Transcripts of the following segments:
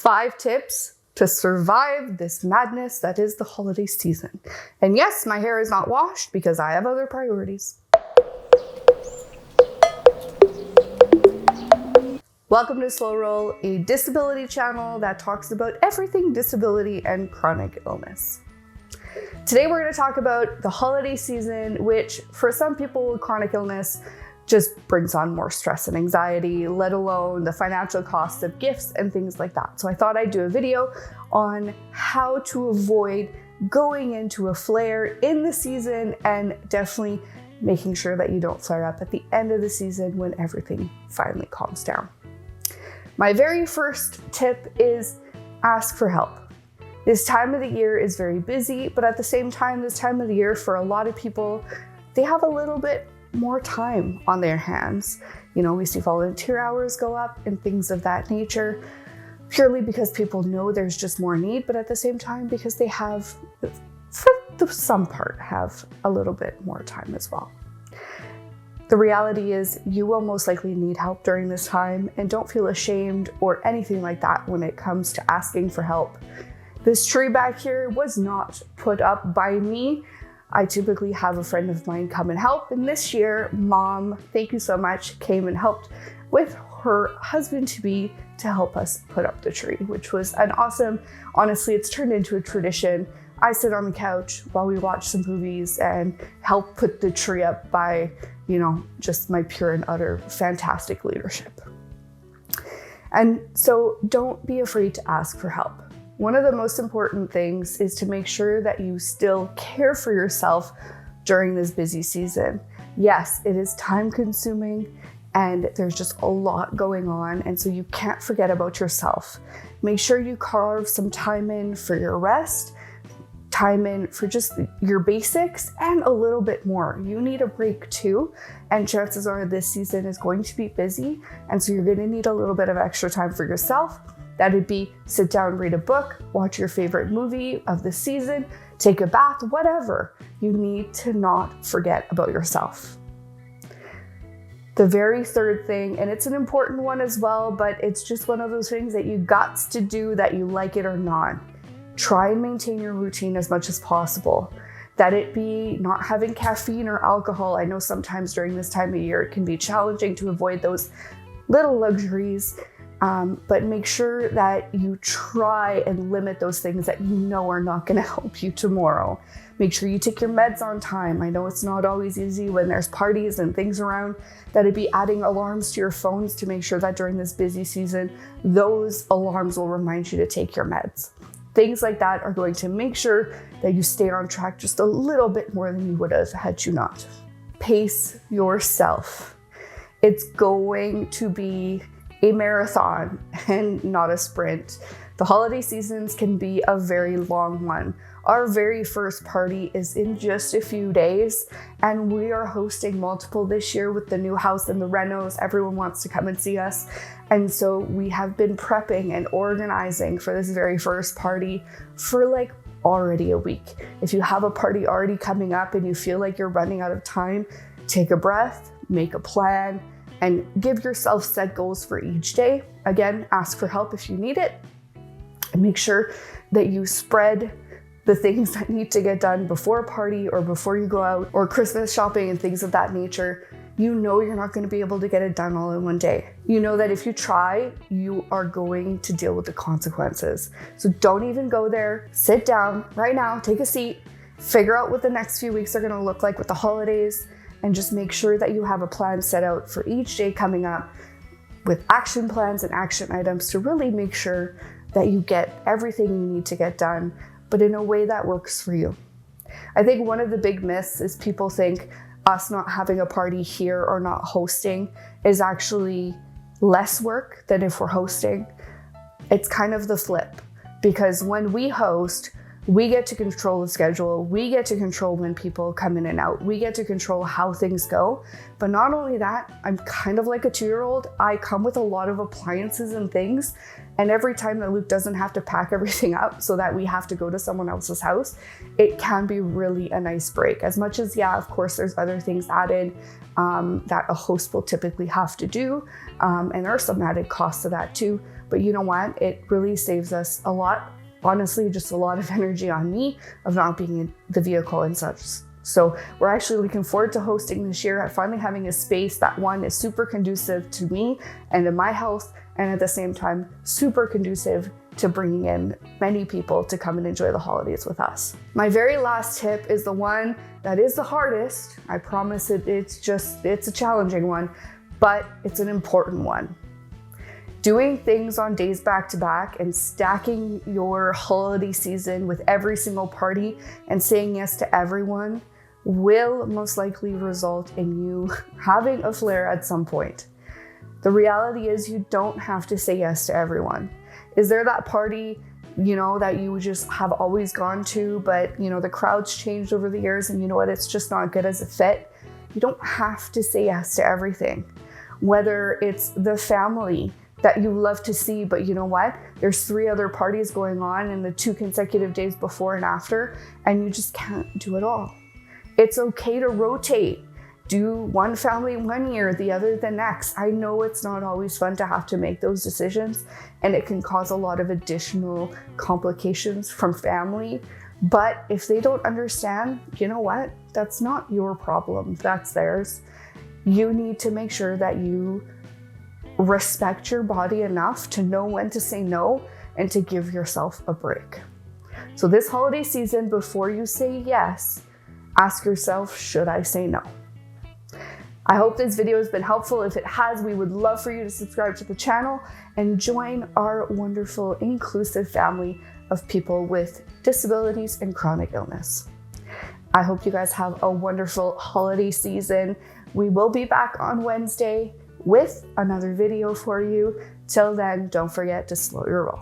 5 tips to survive this madness that is the holiday season. And yes, my hair is not washed because I have other priorities. Welcome to Slow Roll, a disability channel that talks about everything disability and chronic illness. Today we're going to talk about the holiday season, which for some people with chronic illness just brings on more stress and anxiety, let alone the financial costs of gifts and things like that. So I thought I'd do a video on how to avoid going into a flare in the season and definitely making sure that you don't flare up at the end of the season when everything finally calms down. My very first tip is ask for help. This time of the year is very busy, but at the same time, this time of the year for a lot of people, they have a little bit more time on their hands. You know, we see volunteer hours go up and things of that nature, purely because people know there's just more need, but at the same time, because they have, for the some part, have a little bit more time as well. The reality is you will most likely need help during this time, and don't feel ashamed or anything like that when it comes to asking for help. This tree back here was not put up by me. I typically have a friend of mine come and help, and this year, Mom, thank you so much, came and helped with her husband-to-be to help us put up the tree, which was an awesome, honestly, it's turned into a tradition. I sit on the couch while we watch some movies and help put the tree up by, you know, just my pure and utter fantastic leadership. And so don't be afraid to ask for help. One of the most important things is to make sure that you still care for yourself during this busy season. Yes, it is time consuming and there's just a lot going on, and so you can't forget about yourself. Make sure you carve some time in for your rest, time in for just your basics, and a little bit more. You need a break too, and chances are this season is going to be busy, and so you're going to need a little bit of extra time for yourself. That'd be sit down, read a book, watch your favorite movie of the season, take a bath, whatever. You need to not forget about yourself. The very third thing, and it's an important one as well, but it's just one of those things that you got to do that you like it or not. Try and maintain your routine as much as possible. That it be not having caffeine or alcohol. I know sometimes during this time of year, it can be challenging to avoid those little luxuries. But make sure that you try and limit those things that you know are not going to help you tomorrow. Make sure you take your meds on time. I know it's not always easy when there's parties and things around. That'd be adding alarms to your phones to make sure that during this busy season, those alarms will remind you to take your meds. Things like that are going to make sure that you stay on track just a little bit more than you would have had you not. Pace yourself. It's going to be a marathon and not a sprint. The holiday seasons can be a very long one. Our very first party is in just a few days, and we are hosting multiple this year with the new house and the renos. Everyone wants to come and see us. And so we have been prepping and organizing for this very first party for like already a week. If you have a party already coming up and you feel like you're running out of time, take a breath, make a plan, and give yourself set goals for each day. Again, ask for help if you need it, and make sure that you spread the things that need to get done before a party or before you go out or Christmas shopping and things of that nature. You know you're not going to be able to get it done all in one day. You know that if you try, you are going to deal with the consequences. So don't even go there. Sit down right now, take a seat, figure out what the next few weeks are going to look like with the holidays, and just make sure that you have a plan set out for each day coming up with action plans and action items to really make sure that you get everything you need to get done, but in a way that works for you. I think one of the big myths is people think us not having a party here or not hosting is actually less work than if we're hosting. It's kind of the flip, because when we host, we get to control the schedule. We get to control when people come in and out. We get to control how things go. But not only that, I'm kind of like a 2-year-old. I come with a lot of appliances and things. And every time that Luke doesn't have to pack everything up so that we have to go to someone else's house, it can be really a nice break. As much as, yeah, of course, there's other things added that a host will typically have to do. And there are some added costs to that too. but you know what? It really saves us a lot. Honestly, just a lot of energy on me of not being in the vehicle and such. So we're actually looking forward to hosting this year, finally having a space that, one, is super conducive to me and to my health, and at the same time, super conducive to bringing in many people to come and enjoy the holidays with us. My very last tip is the one that is the hardest. I promise it's a challenging one, but it's an important one. Doing things on days back to back and stacking your holiday season with every single party and saying yes to everyone will most likely result in you having a flare at some point. The reality is you don't have to say yes to everyone. Is there that party, that you just have always gone to, but the crowd's changed over the years and you know what, it's just not good as a fit? You don't have to say yes to everything. Whether it's the family that you love to see, but you know what, there's 3 other parties going on in the 2 consecutive days before and after, and you just can't do it all. It's okay to rotate. Do one family one year, the other the next. I know it's not always fun to have to make those decisions, and it can cause a lot of additional complications from family. But if they don't understand, you know what? That's not your problem, that's theirs. You need to make sure that you respect your body enough to know when to say no and to give yourself a break. So this holiday season, before you say yes, ask yourself, should I say no? I hope this video has been helpful. If it has, we would love for you to subscribe to the channel and join our wonderful, inclusive family of people with disabilities and chronic illness. I hope you guys have a wonderful holiday season. We will be back on Wednesday with another video for you. Till then, don't forget to slow your roll.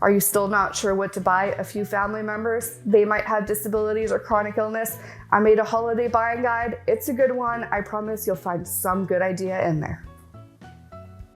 Are you still not sure what to buy a few family members? They might have disabilities or chronic illness. I made a holiday buying guide. It's a good one. I promise you'll find some good idea in there.